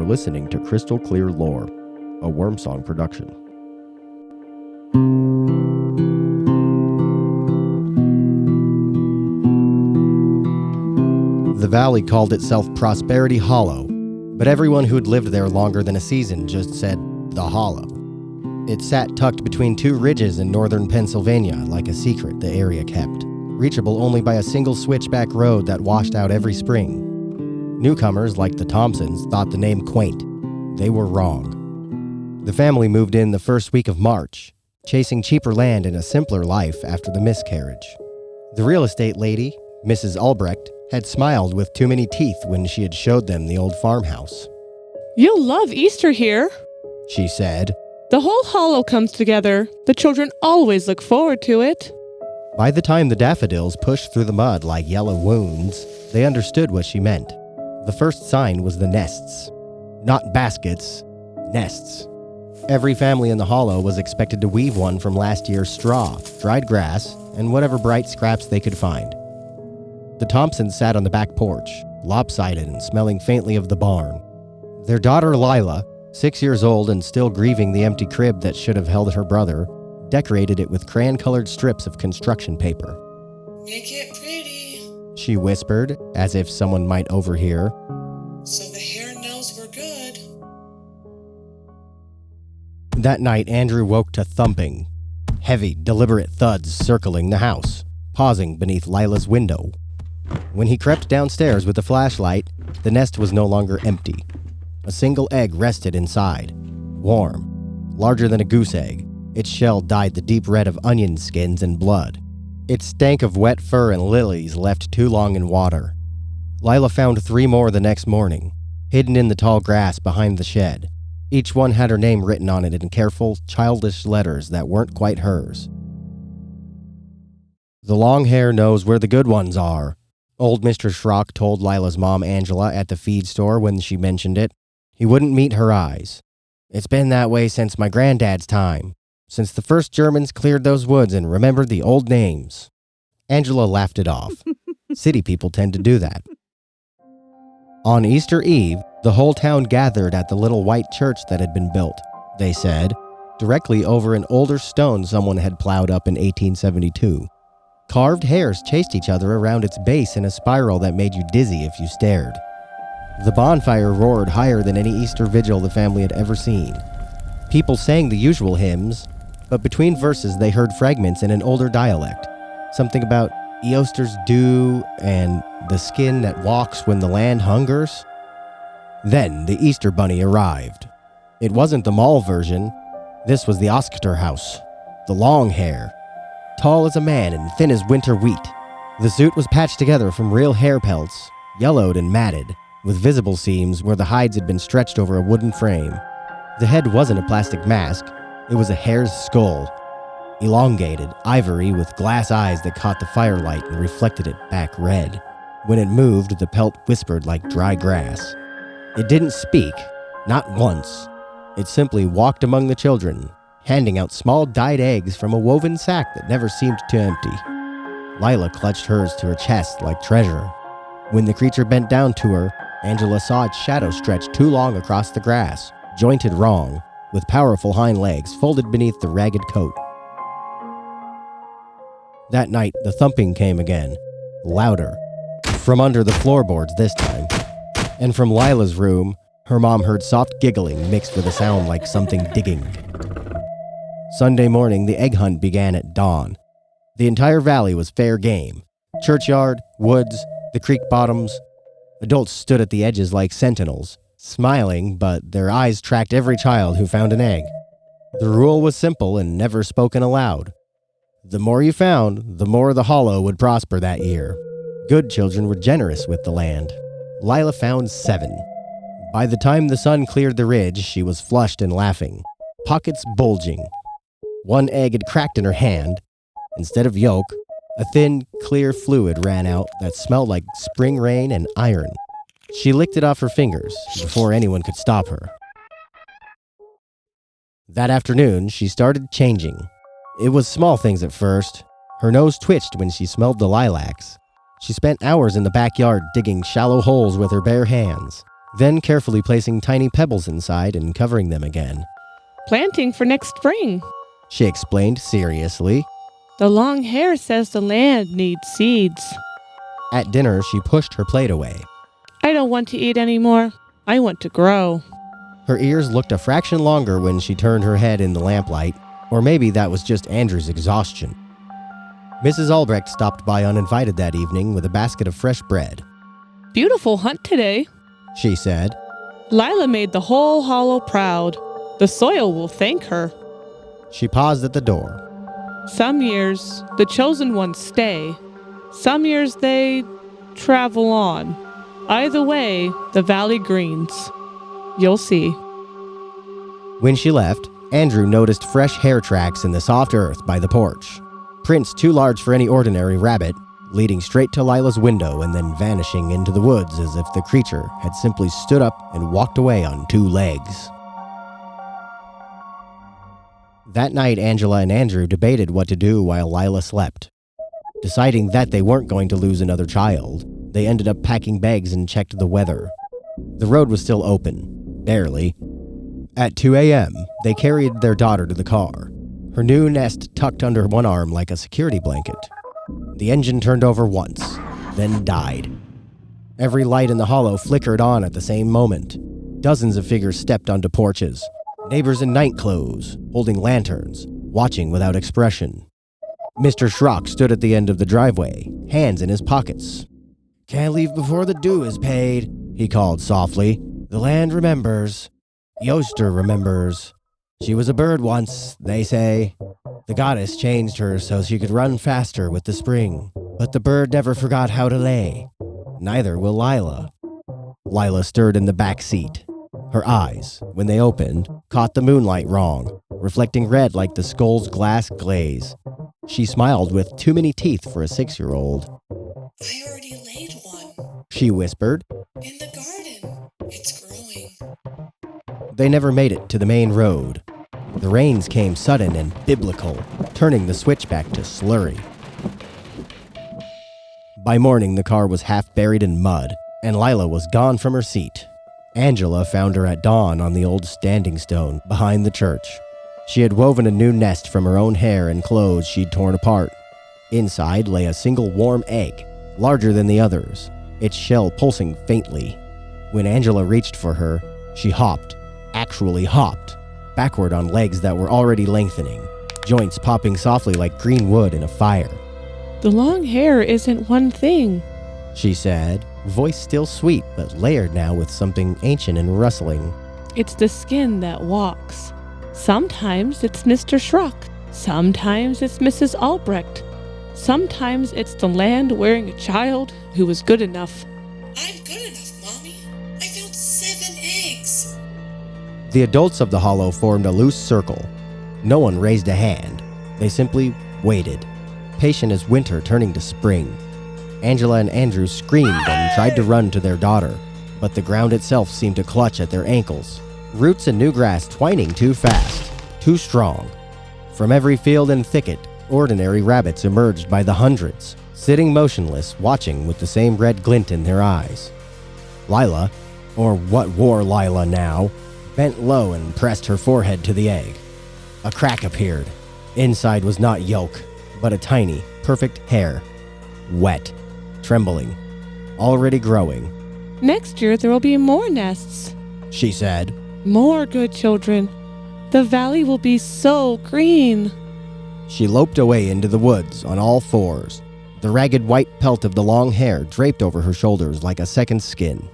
listening to Crystal Clear Lore, a Wormsong production. The valley called itself Prosperity Hollow, but everyone who'd lived there longer than a season just said the Hollow. It sat tucked between two ridges in northern Pennsylvania like a secret the area kept, reachable only by a single switchback road that washed out every spring. Newcomers like the Thompsons thought the name quaint. They were wrong. The family moved in the first week of March, chasing cheaper land and a simpler life after the miscarriage. The real estate lady, Mrs. Albrecht, had smiled with too many teeth when she had showed them the old farmhouse. "You'll love Easter here," she said. "The whole hollow comes together. The children always look forward to it." By the time the daffodils pushed through the mud like yellow wounds, they understood what she meant. The first sign was the nests. Not baskets, nests. Every family in the hollow was expected to weave one from last year's straw, dried grass, and whatever bright scraps they could find. The Thompsons sat on the back porch, lopsided and smelling faintly of the barn. Their daughter Lila, 6 years old and still grieving the empty crib that should have held her brother, decorated it with crayon-colored strips of construction paper. "Make it pretty," she whispered, as if someone might overhear. "so the hare knows we're good." That night, Andrew woke to thumping. Heavy, deliberate thuds circling the house, pausing beneath Lila's window. When he crept downstairs with a flashlight, the nest was no longer empty. A single egg rested inside, warm, larger than a goose egg. Its shell dyed the deep red of onion skins and blood. It stank of wet fur and lilies left too long in water. Lila found 3 more the next morning, hidden in the tall grass behind the shed. Each one had her name written on it in careful, childish letters that weren't quite hers. "The long hair knows where the good ones are," old Mr. Schrock told Lila's mom Angela at the feed store when she mentioned it. He wouldn't meet her eyes. "It's been that way since my granddad's time. Since the first Germans cleared those woods and remembered the old names." Angela laughed it off. City people tend to do that. On Easter Eve, the whole town gathered at the little white church that had been built, they said, directly over an older stone someone had plowed up in 1872. Carved hares chased each other around its base in a spiral that made you dizzy if you stared. The bonfire roared higher than any Easter vigil the family had ever seen. People sang the usual hymns, but between verses they heard fragments in an older dialect. Something about Eoster's dew and the skin that walks when the land hungers. Then the Easter bunny arrived. It wasn't the mall version. This was the Osterhase, the long hair. Tall as a man and thin as winter wheat. The suit was patched together from real hair pelts, yellowed and matted, with visible seams where the hides had been stretched over a wooden frame. The head wasn't a plastic mask. It was a hare's skull, elongated, ivory with glass eyes that caught the firelight and reflected it back red. When it moved, the pelt whispered like dry grass. It didn't speak, not once. It simply walked among the children, handing out small dyed eggs from a woven sack that never seemed to empty. Lila clutched hers to her chest like treasure. When the creature bent down to her, Angela saw its shadow stretch too long across the grass, jointed wrong, with powerful hind legs folded beneath the ragged coat. That night, the thumping came again, louder, from under the floorboards this time. And from Lila's room, her mom heard soft giggling mixed with a sound like something digging. Sunday morning, the egg hunt began at dawn. The entire valley was fair game. Churchyard, woods, the creek bottoms. Adults stood at the edges like sentinels, smiling, but their eyes tracked every child who found an egg. The rule was simple and never spoken aloud. The more you found, the more the hollow would prosper that year. Good children were generous with the land. Lila found 7. By the time the sun cleared the ridge, she was flushed and laughing, pockets bulging. One egg had cracked in her hand. Instead of yolk, a thin, clear fluid ran out that smelled like spring rain and iron. She licked it off her fingers before anyone could stop her. That afternoon, she started changing. It was small things at first. Her nose twitched when she smelled the lilacs. She spent hours in the backyard digging shallow holes with her bare hands. then carefully placing tiny pebbles inside and covering them again. Planting for next spring. She explained seriously. The long hair says the land needs seeds. At dinner, she pushed her plate away. I don't want to eat anymore. I want to grow. Her ears looked a fraction longer when she turned her head in the lamplight, or maybe that was just Andrew's exhaustion. Mrs. Albrecht stopped by uninvited that evening with a basket of fresh bread. Beautiful hunt today, She said. Lila made the whole hollow proud. The soil will thank her. She paused at the door. Some years, the chosen ones stay. Some years they travel on. Either way, the valley greens. You'll see. When she left, Andrew noticed fresh hair tracks in the soft earth by the porch. Prints too large for any ordinary rabbit, leading straight to Lila's window and then vanishing into the woods as if the creature had simply stood up and walked away on two legs. That night, Angela and Andrew debated what to do while Lila slept. Deciding that they weren't going to lose another child, they ended up packing bags and checked the weather. The road was still open, barely. At 2 a.m., they carried their daughter to the car, her new nest tucked under one arm like a security blanket. The engine turned over once, then died. Every light in the hollow flickered on at the same moment. Dozens of figures stepped onto porches. Neighbors in night clothes, holding lanterns, watching without expression. Mr. Schrock stood at the end of the driveway, hands in his pockets. "Can't leave before the due is paid," he called softly. "The land remembers. The Oster remembers. She was a bird once, they say. The goddess changed her so she could run faster with the spring. But the bird never forgot how to lay. Neither will Lila." Lila stirred in the back seat. Her eyes, when they opened, caught the moonlight wrong, reflecting red like the skull's glass glaze. She smiled with too many teeth for a 6-year-old. I already laid one. She whispered. In the garden. It's growing. They never made it to the main road. The rains came sudden and biblical, turning the switchback to slurry. By morning, the car was half buried in mud, and Lila was gone from her seat. Angela found her at dawn on the old standing stone behind the church. She had woven a new nest from her own hair and clothes she'd torn apart. Inside lay a single warm egg, larger than the others, its shell pulsing faintly. When Angela reached for her, she hopped, actually hopped, backward on legs that were already lengthening, joints popping softly like green wood in a fire. The long hair isn't one thing, She said, voice still sweet but layered now with something ancient and rustling. It's the skin that walks. Sometimes it's Mr. Schrock. Sometimes it's Mrs. Albrecht. Sometimes it's the land wearing a child who was good enough. I'm good enough, Mommy. I found 7 eggs. The adults of the hollow formed a loose circle. No one raised a hand. They simply waited, patient as winter turning to spring. Angela and Andrew screamed and tried to run to their daughter, but the ground itself seemed to clutch at their ankles. Roots and new grass twining too fast, too strong. From every field and thicket, ordinary rabbits emerged by the hundreds, sitting motionless, watching with the same red glint in their eyes. Lila, or what wore Lila now, bent low and pressed her forehead to the egg. A crack appeared. Inside was not yolk, but a tiny, perfect hair. Wet, trembling, already growing. Next year there will be more nests. She said. More good children. The valley will be so green. She loped away into the woods on all fours, the ragged white pelt of the long hair draped over her shoulders like a second skin.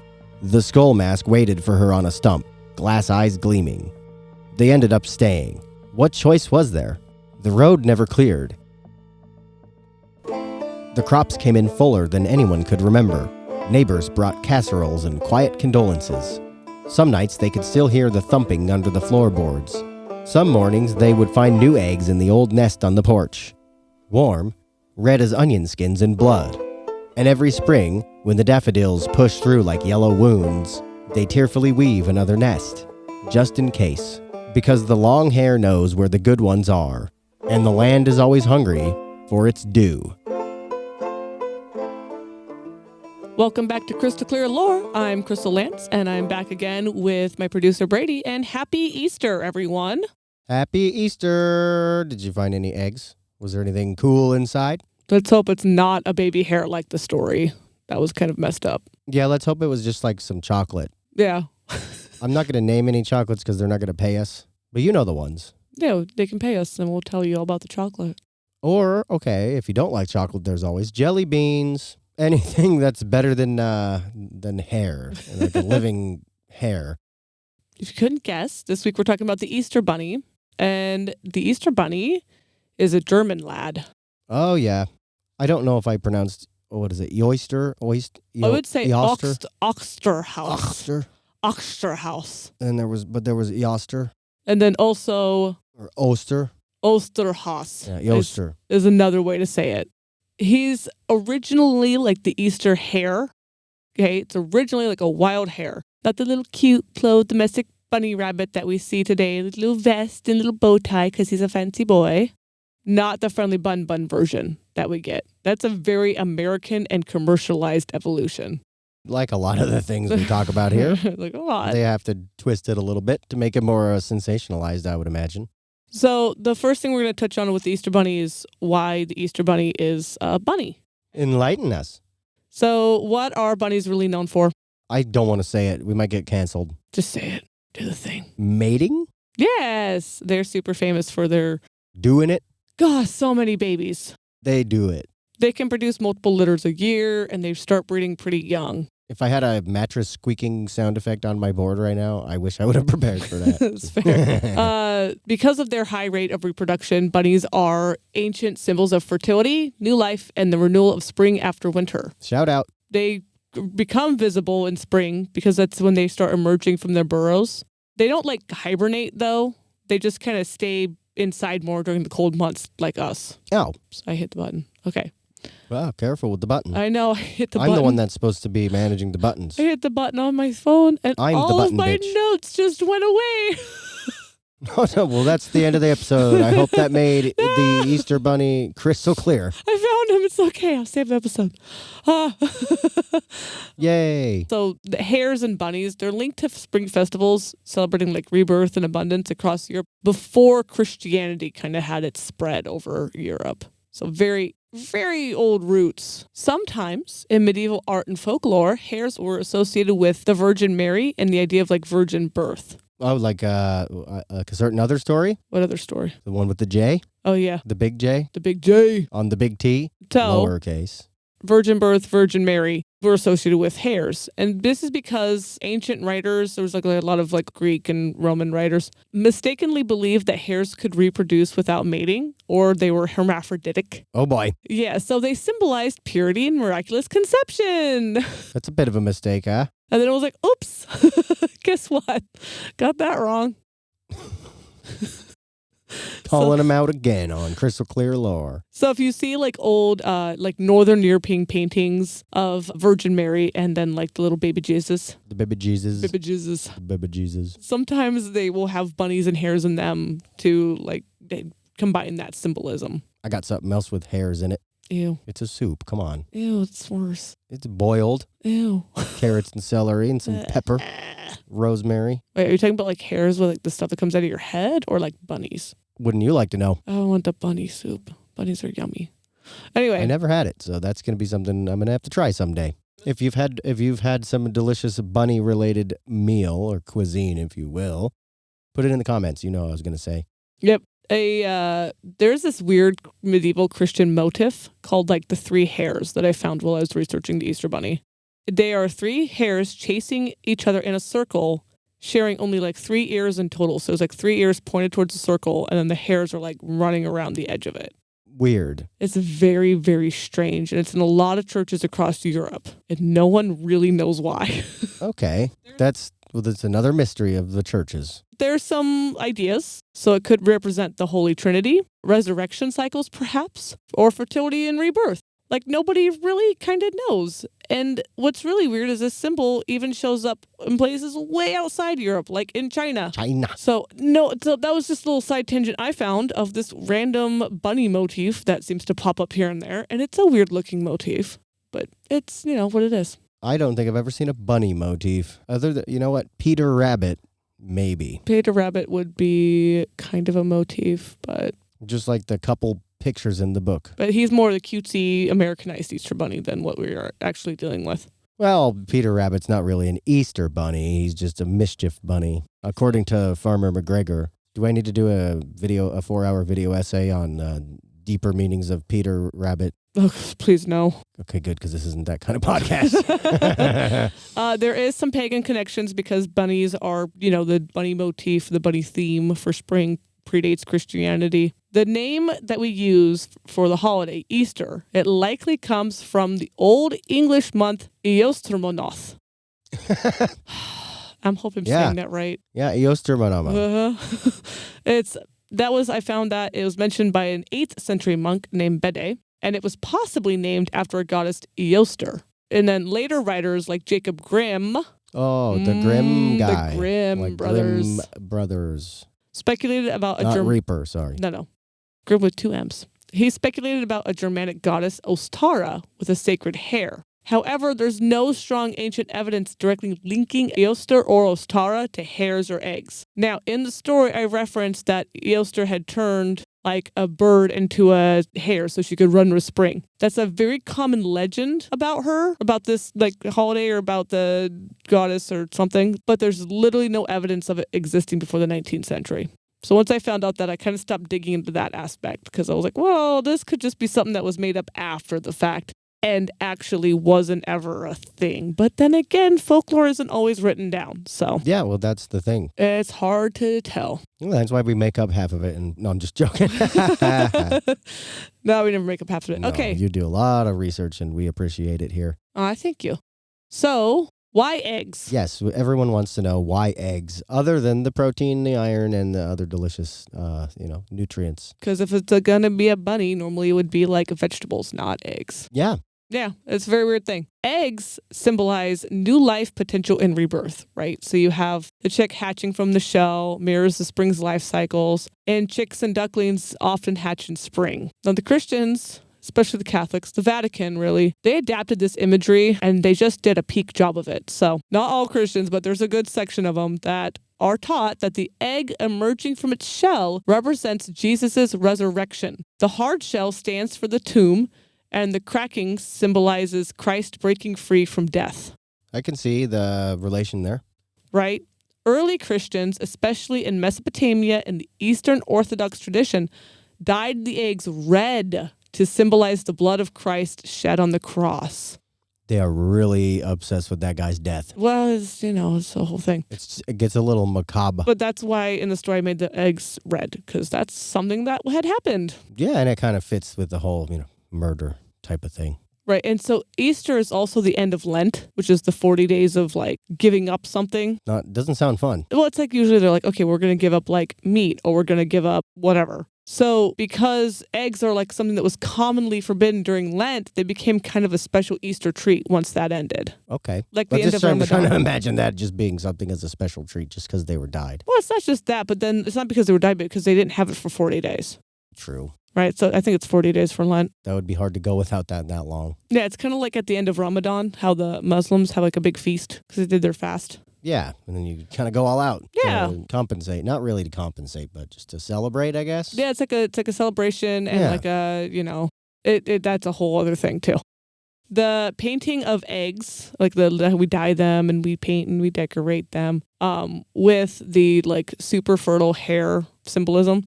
The skull mask waited for her on a stump, glass eyes gleaming. They ended up staying. What choice was there? The road never cleared. The crops came in fuller than anyone could remember. Neighbors brought casseroles and quiet condolences. Some nights they could still hear the thumping under the floorboards. Some mornings they would find new eggs in the old nest on the porch. Warm, red as onion skins and blood. And every spring, when the daffodils push through like yellow wounds, they tearfully weave another nest, just in case. Because the long hair knows where the good ones are, and the land is always hungry for its due. Welcome back to Crystal Clear Lore. I'm Crystal Lance, and I'm back again with my producer Brady. And happy Easter, everyone! Happy Easter! Did you find any eggs? Was there anything cool inside? Let's hope it's not a baby hare like the story. That was kind of messed up. Yeah, let's hope it was just like some chocolate. Yeah. I'm not going to name any chocolates because they're not going to pay us. But you know the ones. Yeah, they can pay us, and we'll tell you all about the chocolate. Or, okay, if you don't like chocolate, there's always jelly beans. Anything that's better than hair, like a living hair. If you couldn't guess, this week we're talking about the Easter Bunny. And the Easter Bunny is a German lad. Oh, yeah. I don't know if I pronounced, what is it, Oyster? I would say Osterhouse. Osterhouse. And there was Oster. And then also Or Oster. Osterhase. Yeah, Oster. Is another way to say it. He's originally like the Easter hare. Okay, it's originally like a wild hare. Not the little cute clothed domestic bunny rabbit that we see today. With little vest and little bow tie because he's a fancy boy. Not the friendly bun version that we get. That's a very American and commercialized evolution. Like a lot of the things we talk about here. Like a lot. They have to twist it a little bit to make it more sensationalized, I would imagine. So the first thing we're going to touch on with the Easter Bunny is why the Easter Bunny is a bunny. Enlighten us. So what are bunnies really known for? I don't want to say it. We might get canceled. Just say it. Do the thing. Mating? Yes. They're super famous for their... Doing it? Gosh, so many babies. They do it. They can produce multiple litters a year, and they start breeding pretty young. If I had a mattress squeaking sound effect on my board right now, I wish I would have prepared for that. That's fair. Because of their high rate of reproduction, bunnies are ancient symbols of fertility, new life, and the renewal of spring after winter. Shout out. They become visible in spring because that's when they start emerging from their burrows. They don't like hibernate, though. They just kind of stay inside more during the cold months like us. Oh. So I hit the button. Okay. Wow, careful with the button. I know, I hit the button. I'm the one that's supposed to be managing the buttons. I hit the button on my phone, and I'm the all of button my bitch. notes just went away. Oh, no, well, that's the end of the episode. I hope that made the Easter Bunny crystal clear. I found him. It's okay. I'll save the episode. Yay. So the hares and bunnies, they're linked to spring festivals celebrating like rebirth and abundance across Europe before Christianity kind of had its spread over Europe. So very, very old roots. Sometimes in medieval art and folklore, hares were associated with the Virgin Mary and the idea of like virgin birth. Oh, like a certain other story? What other story? The one with the J? Oh, yeah. The big J? The big J. On the big T? So, lowercase. Virgin birth, Virgin Mary were associated with hares. And this is because ancient writers, there was like a lot of like Greek and Roman writers, mistakenly believed that hares could reproduce without mating, or they were hermaphroditic. Oh boy. Yeah, so they symbolized purity and miraculous conception. That's a bit of a mistake, huh? And then it was like, oops, guess what? Got that wrong. Calling them out again on Crystal Clear Lore. So if you see like old, like Northern European paintings of Virgin Mary and then like the little baby Jesus. The baby Jesus. Baby Jesus. The baby Jesus. Sometimes they will have bunnies and hares in them to like combine that symbolism. I got something else with hairs in it. Ew. It's a soup. Come on. Ew, it's worse. It's boiled. Ew. Carrots and celery and some pepper. Rosemary. Wait, are you talking about like hares with like the stuff that comes out of your head or like bunnies? Wouldn't you like to know? I want the bunny soup. Bunnies are yummy. Anyway. I never had it, so that's going to be something I'm going to have to try someday. If you've had some delicious bunny related meal or cuisine, if you will, put it in the comments. You know what I was going to say. Yep. There's this weird medieval Christian motif called like the three hares that I found while I was researching the Easter Bunny. They are three hares chasing each other in a circle, sharing only like 3 ears in total. So it's like 3 ears pointed towards the circle, and then the hares are like running around the edge of it. Weird. It's very, very strange, and it's in a lot of churches across Europe, and no one really knows why. Okay. That's another mystery of the churches. There's some ideas. So it could represent the Holy Trinity, resurrection cycles perhaps, or fertility and rebirth. Like nobody really kind of knows. And what's really weird is this symbol even shows up in places way outside Europe, like in China. So that was just a little side tangent I found of this random bunny motif that seems to pop up here and there. And it's a weird looking motif, but it's, what it is. I don't think I've ever seen a bunny motif. Other than, you know what? Peter Rabbit, maybe. Peter Rabbit would be kind of a motif, but Just like the couple pictures in the book. he's more the cutesy Americanized Easter Bunny than what we are actually dealing with. Well, Peter Rabbit's not really an Easter bunny. He's just a mischief bunny. According to Farmer McGregor. Do I need to do a 4-hour video essay on deeper meanings of Peter Rabbit? Oh, please no. Okay, good, because this isn't that kind of podcast. There is some pagan connections because bunnies are, the bunny motif, the bunny theme for spring predates Christianity. The name that we use for the holiday, Easter, it likely comes from the Old English month Eostermonoth. I'm hoping I'm saying that right. Yeah, Eostermonoth. I found that it was mentioned by an 8th century monk named Bede, and it was possibly named after a goddess Eoster. And then later writers like Jacob Grimm. Oh, the Grimm guy. The Grimm brothers. Grimm brothers. Speculated about Not Reaper, sorry. No. Grimm with 2 M's. He speculated about a Germanic goddess Ostara with a sacred hare. However, there's no strong ancient evidence directly linking Eoster or Ostara to hares or eggs. Now, in the story, I referenced that Eoster had turned like a bird into a hare so she could run with spring. That's a very common legend about her, about this like holiday or about the goddess or something, but there's literally no evidence of it existing before the 19th century. So once I found out that, I kind of stopped digging into that aspect because I was like, well, this could just be something that was made up after the fact and actually wasn't ever a thing. But then again, folklore isn't always written down, so. Yeah, well, that's the thing. It's hard to tell. Well, that's why we make up half of it. And no, I'm just joking. No, we never make up half of it. No, Okay. You do a lot of research, and we appreciate it here. Thank you. So, why eggs? Yes, everyone wants to know why eggs, other than the protein, the iron, and the other delicious, nutrients. Because if it's going to be a bunny, normally it would be like vegetables, not eggs. Yeah. Yeah, it's a very weird thing. Eggs symbolize new life potential and rebirth, right? So you have the chick hatching from the shell, mirrors the spring's life cycles, and chicks and ducklings often hatch in spring. Now the Christians, especially the Catholics, the Vatican really, they adapted this imagery and they just did a peak job of it. So not all Christians, but there's a good section of them that are taught that the egg emerging from its shell represents Jesus's resurrection. The hard shell stands for the tomb, and the cracking symbolizes Christ breaking free from death. I can see the relation there. Right? Early Christians, especially in Mesopotamia and the Eastern Orthodox tradition, dyed the eggs red to symbolize the blood of Christ shed on the cross. They are really obsessed with that guy's death. Well, it's the whole thing. It gets a little macabre. But that's why in the story I made the eggs red, because that's something that had happened. Yeah, and it kind of fits with the whole, murder type of thing. Right. And so Easter is also the end of Lent, which is the 40 days of like giving up something. Doesn't sound fun. Well, it's like usually they're like, okay, we're going to give up like meat or we're going to give up whatever. So because eggs are like something that was commonly forbidden during Lent, they became kind of a special Easter treat once that ended. Okay. Like the end of I'm Ramadan. trying to imagine that just being something as a special treat just because they were died. Well, it's not just that, but then it's not because they were died, but because they didn't have it for 40 days. True. Right. So I think it's 40 days for Lent. That would be hard to go without that long. Yeah, it's kind of like at the end of Ramadan, how the Muslims have like a big feast because they did their fast. Yeah, and then you kind of go all out. Yeah. To compensate. Not really to compensate, but just to celebrate, I guess. Yeah, it's like a celebration and like a, that's a whole other thing too. The painting of eggs, like we dye them and we paint and we decorate them with the like super fertile hair symbolism.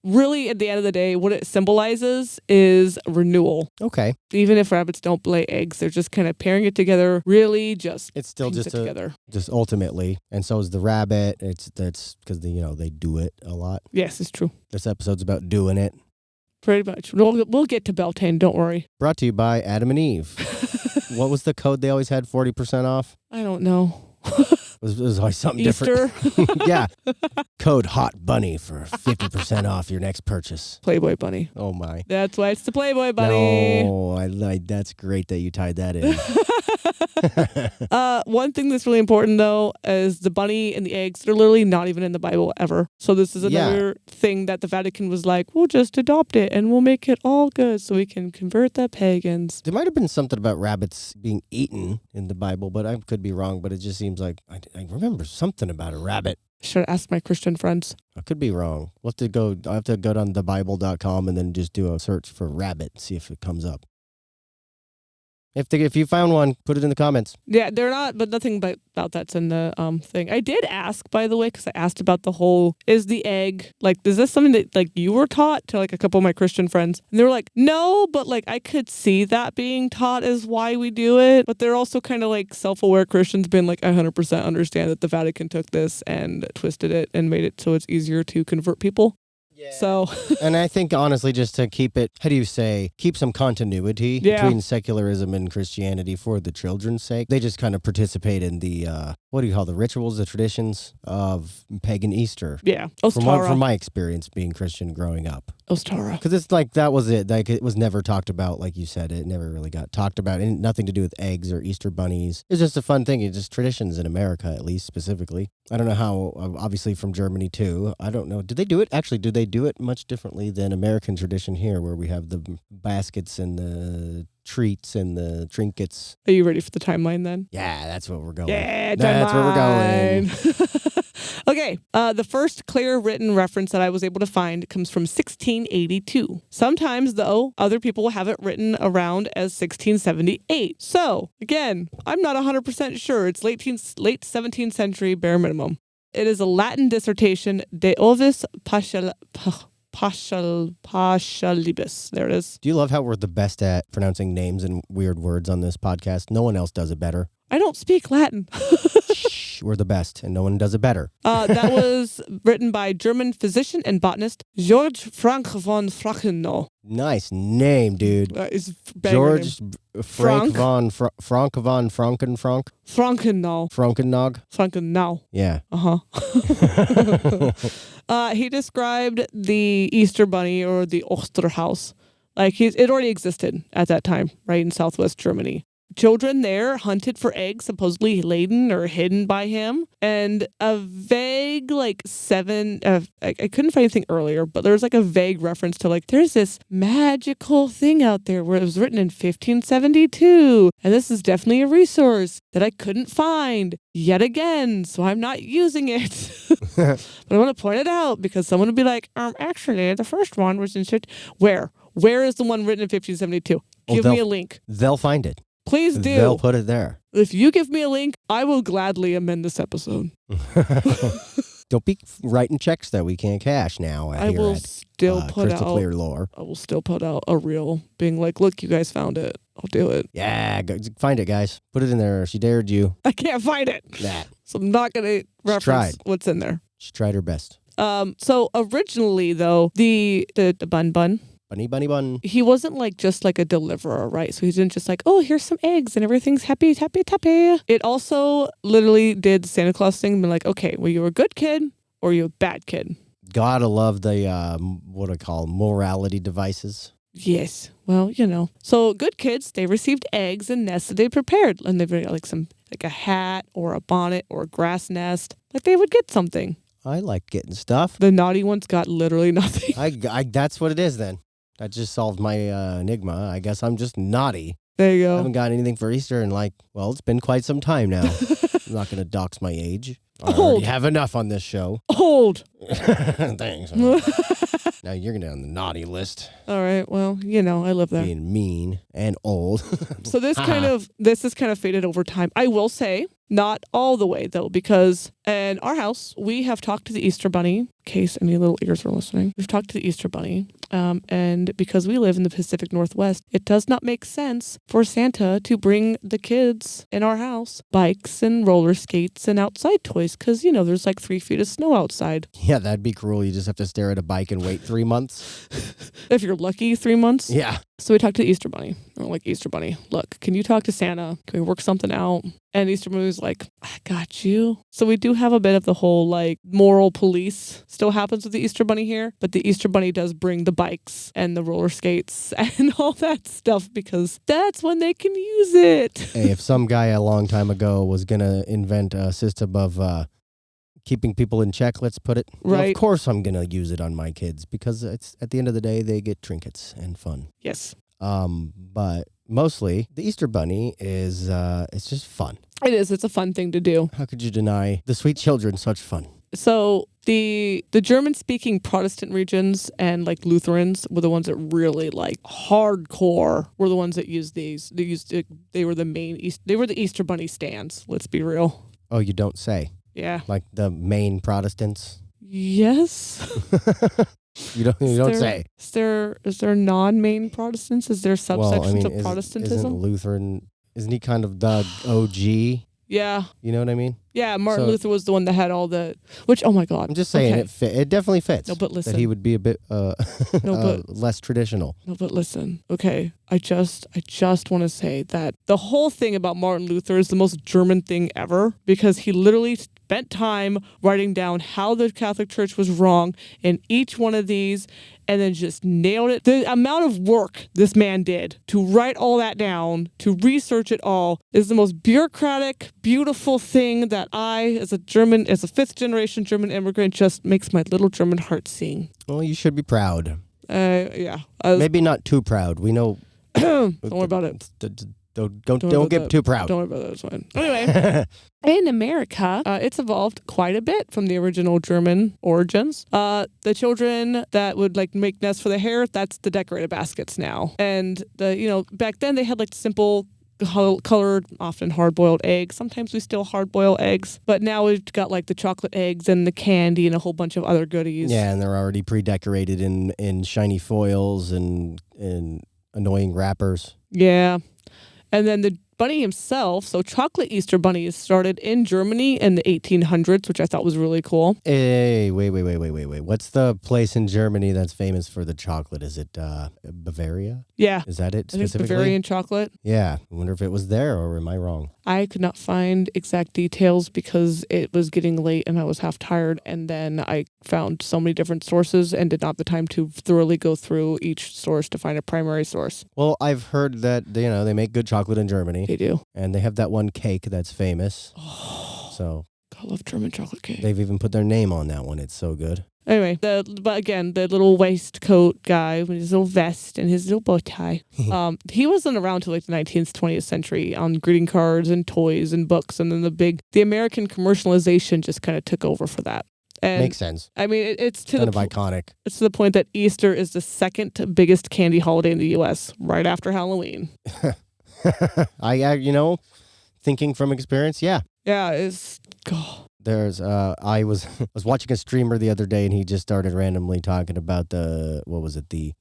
Really, at the end of the day, what it symbolizes is renewal. Okay. Even if rabbits don't lay eggs, they're just kind of pairing it together. Really, just it's still just together. Just ultimately, and so is the rabbit. That's because they do it a lot. Yes, it's true. This episode's about doing it. Pretty much. We'll get to Beltane. Don't worry. Brought to you by Adam and Eve. What was the code they always had? 40% off. I don't know. It was always something Easter. different. Yeah. Code Hot Bunny for 50% off your next purchase. Playboy Bunny. Oh, my. That's why it's the Playboy Bunny. No, that's great that you tied that in. One thing that's really important, though, is the bunny and the eggs. They're literally not even in the Bible ever. So this is another thing that the Vatican was like, we'll just adopt it and we'll make it all good so we can convert the pagans. There might have been something about rabbits being eaten in the Bible, but I could be wrong. But it just seems like I remember something about a rabbit. Should ask my Christian friends. I could be wrong. I have to go on thebible.com and then just do a search for rabbit and see if it comes up. If you found one, put it in the comments. Yeah, they're not, but nothing about that's in the thing. I did ask, by the way, because I asked about the whole, is the egg, like, is this something that, like, you were taught to, like, a couple of my Christian friends? And they were like, no, but, like, I could see that being taught as why we do it. But they're also kind of, like, self-aware Christians being like, I 100% understand that the Vatican took this and twisted it and made it so it's easier to convert people. Yeah. So, and I think honestly, just to keep it, keep some continuity between secularism and Christianity for the children's sake. They just kind of participate in the, the rituals, the traditions of pagan Easter. Yeah. Ostara. From my experience being Christian growing up. Ostara. Because it's like, that was it. Like, it was never talked about, like you said. It never really got talked about. And nothing to do with eggs or Easter bunnies. It's just a fun thing. It's just traditions in America, at least, specifically. I don't know how, obviously from Germany, too. I don't know. Did they do it? Actually, do they do it much differently than American tradition here, where we have the baskets and the treats and the trinkets? Are you ready for the timeline then? Yeah, that's what we're going. Yeah, that's where we're going. Okay, the first clear written reference that I was able to find comes from 1682. Sometimes, though, other people have it written around as 1678. So, again, I'm not 100% sure. It's late 17th century, bare minimum. It is a Latin dissertation, De Ovis Partialibus. There it is. Do you love how we're the best at pronouncing names and weird words on this podcast? No one else does it better. I don't speak Latin. Shh, we're the best, and no one does it better. That was written by German physician and botanist Georg Frank von Frankenau. Nice name, dude. George Frank von Frankenfrank. Frankenau. Yeah. He described the Easter bunny or the Osterhase. Like it already existed at that time, right in southwest Germany. Children there hunted for eggs supposedly laden or hidden by him. And a vague, I couldn't find anything earlier, but there's like a vague reference to there's this magical thing out there where it was written in 1572. And this is definitely a resource that I couldn't find yet again. So I'm not using it. But I want to point it out because someone would be like, actually, the first one was in Where is the one written in 1572? Give me a link. They'll find it. Please do. They'll put it there. If you give me a link, I will gladly amend this episode. Don't be writing checks that we can't cash now. I will still put Crystal Clear Lore. I will still put out a reel being like, look, you guys found it. I'll do it. Yeah, find it, guys. Put it in there. She dared you. I can't find it. That. So I'm not going to reference what's in there. She tried her best. So originally, though, the bun. Bunny bun. He wasn't just a deliverer, right? So he didn't just oh, here's some eggs and everything's happy. It also literally did the Santa Claus thing and be like, okay, well, you're a good kid or you're a bad kid. Gotta love the, what I call morality devices. Yes. Well, So good kids, they received eggs and nests that they prepared. And they were a hat or a bonnet or a grass nest. They would get something. I like getting stuff. The naughty ones got literally nothing. I that's what it is then. That just solved my enigma. I guess I'm just naughty. There you go. I haven't got anything for Easter in it's been quite some time now. I'm not going to dox my age. I already have enough on this show. Old. Thanks. Now you're going to be on the naughty list. All right. Well, I live there. Being mean and old. So this is kind of faded over time. I will say, not all the way though, because in our house, we have talked to the Easter Bunny, in case any little ears are listening. We've talked to the Easter Bunny. And because we live in the Pacific Northwest, it does not make sense for Santa to bring the kids in our house bikes and roller skates and outside toys because, there's 3 feet of snow outside. Yeah, that'd be cruel. You just have to stare at a bike and wait 3 months. If you're lucky, 3 months. Yeah. So we talked to the Easter Bunny. We're like, Easter Bunny, look, can you talk to Santa? Can we work something out? And Easter Bunny was like, I got you. So we do have a bit of the whole like moral police still happens with the Easter Bunny here. But the Easter Bunny does bring the bikes and the roller skates and all that stuff because that's when they can use it. Hey, if some guy a long time ago was going to invent a system of keeping people in check, let's put it. Right. Well, of course I'm going to use it on my kids because it's at the end of the day, they get trinkets and fun. Yes. But mostly the Easter Bunny is, it's just fun. It is. It's a fun thing to do. How could you deny the sweet children such fun? So the German-speaking Protestant regions and like Lutherans were the ones that really like hardcore were the ones that used these. They were the Easter Bunny stands. Let's be real. Oh, you don't say. Yeah. Like the main Protestants? Yes. You don't say. Is there non-main Protestants? Is there subsections of Protestantism? Isn't he kind of the OG? Yeah. You know what I mean? Yeah, Martin Luther was the one that had all the, which, oh my God. I'm just saying it definitely fits. No, but listen. That he would be a bit less traditional. No, but listen. Okay, I just want to say that the whole thing about Martin Luther is the most German thing ever because he literally spent time writing down how the Catholic Church was wrong in each one of these and then just nailed it. The amount of work this man did to write all that down, to research it all, is the most bureaucratic, beautiful thing that I, as a fifth generation German immigrant, just makes my little German heart sing. Well, you should be proud. Yeah. Maybe not too proud. We know. Don't worry about it. Don't get too proud. Don't worry about that. It's fine. Anyway, in America, it's evolved quite a bit from the original German origins. The children that would like make nests for the hare, that's the decorated baskets now. And back then they had like simple colored, often hard-boiled eggs. Sometimes we still hard-boil eggs, but now we've got like the chocolate eggs and the candy and a whole bunch of other goodies. Yeah, and they're already pre-decorated in shiny foils and annoying wrappers. Yeah. And then the bunny himself, so chocolate Easter bunnies started in Germany in the 1800s, which I thought was really cool. Hey, wait. What's the place in Germany that's famous for the chocolate? Is it Bavaria? Yeah. Is that it I think specifically? Bavarian chocolate. Yeah. I wonder if it was there or am I wrong? I could not find exact details because it was getting late and I was half tired. And then I found so many different sources and did not have the time to thoroughly go through each source to find a primary source. Well, I've heard that, they make good chocolate in Germany. They do. And they have that one cake that's famous. Oh, so I love German chocolate cake. They've even put their name on that one. It's so good. Anyway, but again, the little waistcoat guy with his little vest and his little bow tie, he wasn't around till like the 19th, 20th century on greeting cards and toys and books. And then the American commercialization just kind of took over for that. And makes sense. I mean, it's kind of iconic. It's to the point that Easter is the second biggest candy holiday in the U.S., right after Halloween. Thinking from experience, yeah. Yeah, it's... God. There's I was watching a streamer the other day and he just started randomly talking about the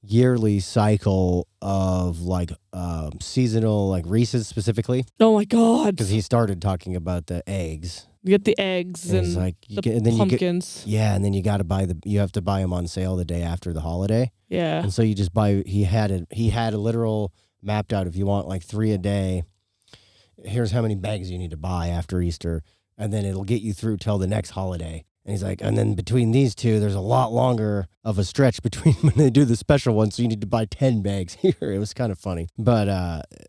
yearly cycle of like seasonal like Reese's specifically. Oh my God. Because he started talking about the eggs. You get the eggs and like, the pumpkins. And then you got to you have to buy them on sale the day after the holiday. Yeah. And so you just buy, he had a literal mapped out, if you want like 3 a day, here's how many bags you need to buy after Easter. And then it'll get you through till the next holiday. And he's like, and then between these two, there's a lot longer of a stretch between when they do the special one. So you need to buy 10 bags here. It was kind of funny. But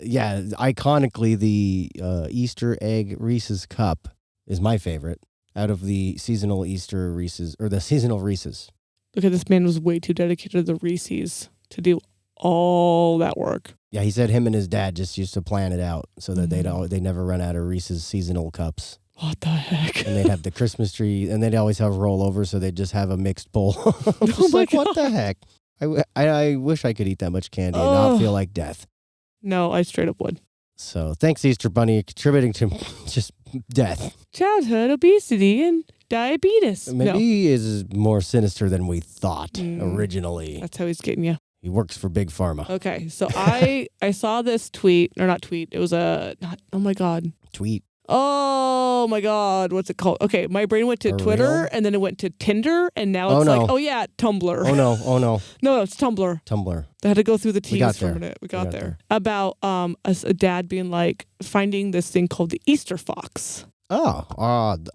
iconically, the Easter egg Reese's cup is my favorite out of the seasonal Easter Reese's or the seasonal Reese's. Look at this man was way too dedicated to the Reese's to do all that work. Yeah, he said him and his dad just used to plan it out so that they never run out of Reese's seasonal cups. What the heck? And they'd have the Christmas tree, and they'd always have rollover, so they'd just have a mixed bowl. Oh my God. What the heck? I wish I could eat that much candy and not feel like death. No, I straight up would. So thanks, Easter Bunny, contributing to just death. Childhood obesity and diabetes. Maybe he is more sinister than we thought originally. That's how he's getting you. He works for Big Pharma. Okay, so I saw this tweet, or not tweet, it was oh my God. Tweet. Oh my God, what's it called? Okay, my brain went to A Twitter reel? and then it went to Tinder and now Oh, it's no. like, oh yeah, Tumblr. Oh no, oh no. No, it's Tumblr. Tumblr. I had to go through the We got T's for a there. minute. We got there. About a dad being like finding this thing called the Easter fox. Oh,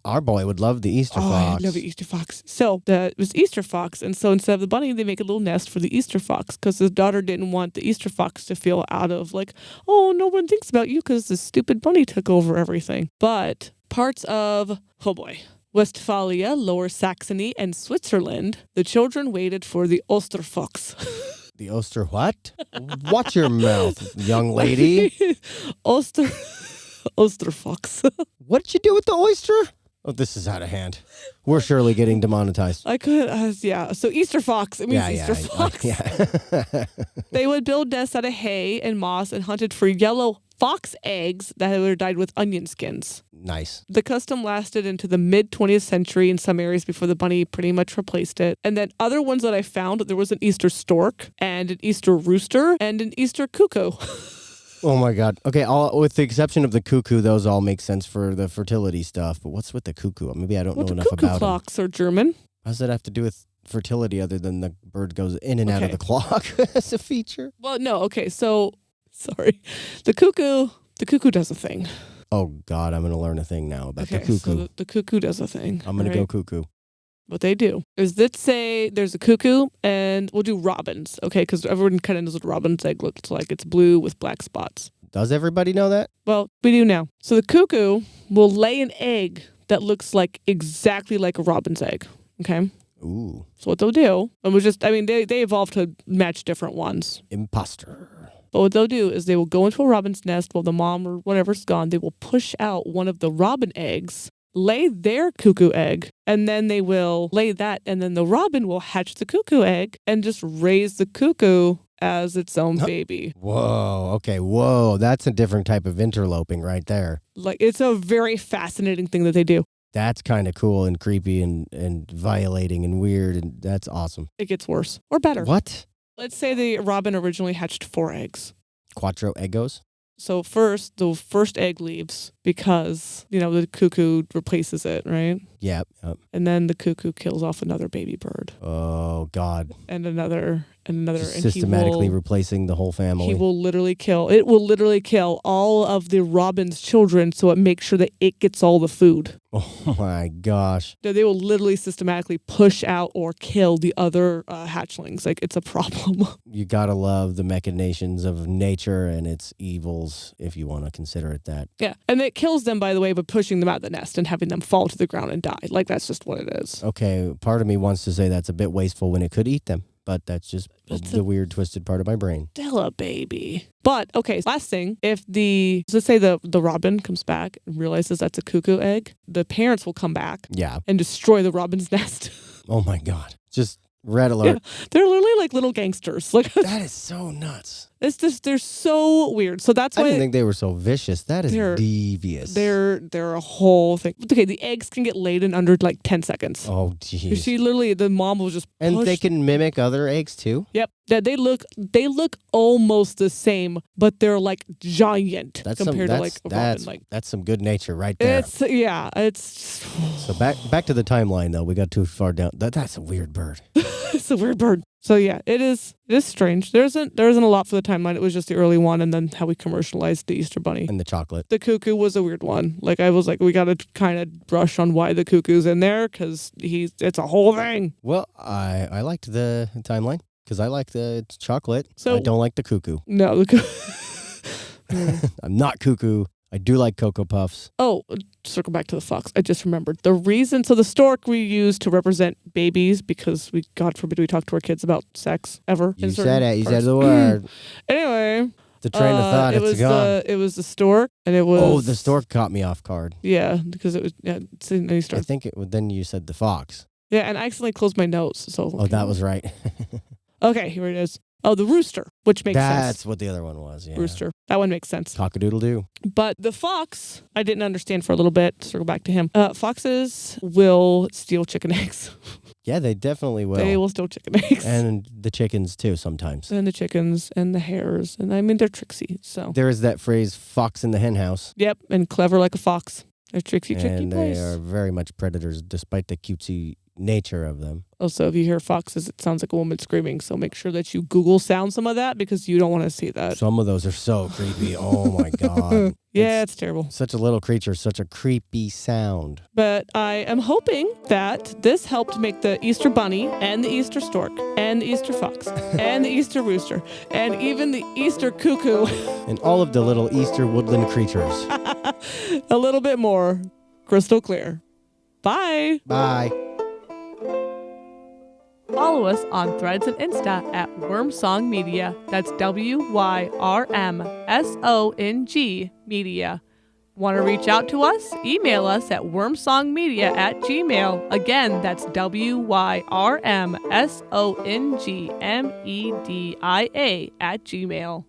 our boy would love the Easter fox. I love the Easter fox. So it was Easter fox, and so instead of the bunny, they make a little nest for the Easter fox because his daughter didn't want the Easter fox to feel out of like, oh, no one thinks about you because this stupid bunny took over everything. But parts of, oh boy, Westphalia, Lower Saxony, and Switzerland, the children waited for the Osterfuchs. The Oster what? Watch your mouth, young lady. Osterfuchs. What did you do with the oyster? Oh, this is out of hand. We're surely getting demonetized. I could, yeah. So Easter fox, it means Easter fox. Yeah. They would build nests out of hay and moss and hunted for yellow fox eggs that were dyed with onion skins. Nice. The custom lasted into the mid 20th century in some areas before the bunny pretty much replaced it. And then other ones that I found, there was an Easter stork and an Easter rooster and an Easter cuckoo. Oh my God. Okay, with the exception of the cuckoo, those all make sense for the fertility stuff. But what's with the cuckoo? Maybe I don't know enough Cuckoo about it. clocks are German. How does that have to do with fertility other than the bird goes in and out of Okay. the clock as a feature? Well, no, okay, so, sorry. The cuckoo does a thing. Oh God, I'm going to learn a thing now about the cuckoo. So the cuckoo does a thing. I'm going to go cuckoo. What they do is, let's say there's a cuckoo, and we'll do robins, okay? Because everyone kind of knows what a robin's egg looks like. It's blue with black spots. Does everybody know that? Well, we do now. So the cuckoo will lay an egg that looks like exactly like a robin's egg, okay? Ooh. So what they'll do, and they evolved to match different ones. Imposter. But what they'll do is they will go into a robin's nest while the mom or whatever's gone. They will push out one of the robin eggs, lay their cuckoo egg, and then they will lay that, and then the robin will hatch the cuckoo egg and just raise the cuckoo as its own baby. Whoa. Okay. Whoa. That's a different type of interloping right there. Like, it's a very fascinating thing that they do. That's kind of cool and creepy and violating and weird, and that's awesome. It gets worse or better. What? Let's say the robin originally hatched 4 eggs. Quattro Eggos? So the first egg leaves because, the cuckoo replaces it, right? Yep. And then the cuckoo kills off another baby bird. Oh, God. And another. Just And systematically replacing the whole family. It will literally kill all of the robin's children so it makes sure that it gets all the food. Oh, my gosh. They will literally systematically push out or kill the other hatchlings. Like, it's a problem. You gotta love the machinations of nature and its evils, if you want to consider it that. Yeah. And it kills them, by the way, by pushing them out of the nest and having them fall to the ground and die. Like, that's just what it is. Okay, part of me wants to say that's a bit wasteful when it could eat them, but that's just the weird, twisted part of my brain. Stella, baby. But, okay, last thing, let's say the robin comes back and realizes that's a cuckoo egg, the parents will come back Yeah. and destroy the robin's nest. Oh, my God. Just red alert. Yeah, they're literally like little gangsters. Like, That is so nuts. it's just, they're so weird. So that's I why didn't think they were so vicious. That is devious. they're a whole thing. Okay, the eggs can get laid in under like 10 seconds. Oh, You jeez. see, literally, the mom will just push. And they can mimic other eggs, too? Yep. Yeah, they look almost the same, but they're like giant compared to like a robin. Like, that's some good nature right there. It's So back to the timeline, though. We got too far down. That's a weird bird. it's a weird bird. So yeah, it is strange. There isn't a lot for the timeline. It was just the early one, and then how we commercialized the Easter bunny. And the chocolate. The cuckoo was a weird one. Like, I was like, we got to kind of brush on why the cuckoo's in there because it's a whole thing. Well, I liked the timeline because I like the chocolate. So- I don't like the cuckoo. No, I'm not cuckoo. I do like Cocoa Puffs. Oh, circle back to the fox. I just remembered the reason. So the stork we use to represent babies because God forbid we talk to our kids about sex ever. You said it. You said the word. Anyway, The train of thought, it's gone. it was the stork, and it was. Oh, the stork caught me off guard. Yeah, because it was. Yeah, so then you I start. think then you said the fox. Yeah, and I accidentally closed my nose. So. Oh, that was right. Okay, here it is. Oh, the rooster, which makes sense. That's what the other one was, yeah. Rooster. That one makes sense. Cock-a-doodle-doo. But the fox, I didn't understand for a little bit. Circle back to him. Foxes will steal chicken eggs. Yeah, they definitely will. They will steal chicken eggs. And the chickens, too, sometimes. And the chickens and the hares. And I mean, they're tricksy, so. There is that phrase, fox in the hen house. Yep, and clever like a fox. They're tricksy boys. And they are very much predators, despite the cutesy nature of them. Also, if you hear foxes, it sounds like a woman screaming. So make sure that you Google sound some of that because you don't want to see that. Some of those are so creepy. Oh, my God. Yeah, it's terrible. Such a little creature, such a creepy sound. But I am hoping that this helped make the Easter bunny and the Easter stork and the Easter fox and the Easter rooster and even the Easter cuckoo And all of the little Easter woodland creatures. a little bit more crystal clear. Bye. Bye. Follow us on Threads and Insta at Wormsong Media. That's WYRMSONG Media. Want to reach out to us? Email us at wormsongmedia@gmail. Again, that's WYRMSONGMEDIA@gmail.